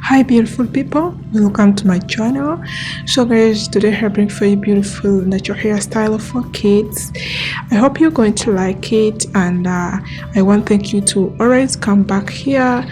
Hi beautiful people, welcome to my channel. So guys, today I bring for you beautiful natural hairstyle for kids. I hope you're going to like it, and I want to thank you to always come back here.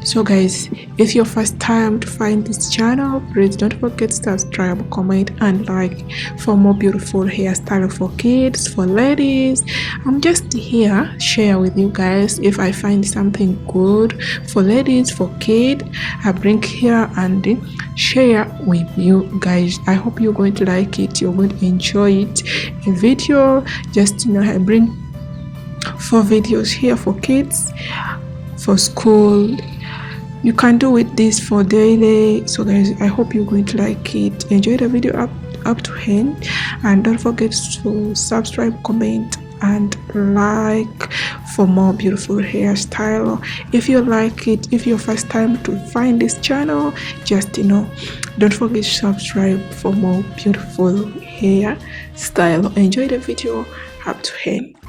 So guys, if your first time to find this channel, please don't forget to subscribe, comment and like for more beautiful hairstyle for kids, for ladies. I'm just here share with you guys if I find something good for ladies, for kids, I bring here and share with you guys. I hope you're going to like it, you're going to enjoy it. A video, just I bring 4 videos here for kids, for school. You can do with this for daily. So guys, I hope you're going to like it. Enjoy the video up to end, and don't forget to subscribe, comment and like for more beautiful hairstyle. If you like it, if you're first time to find this channel, just don't forget to subscribe for more beautiful hairstyle. Enjoy the video up to end.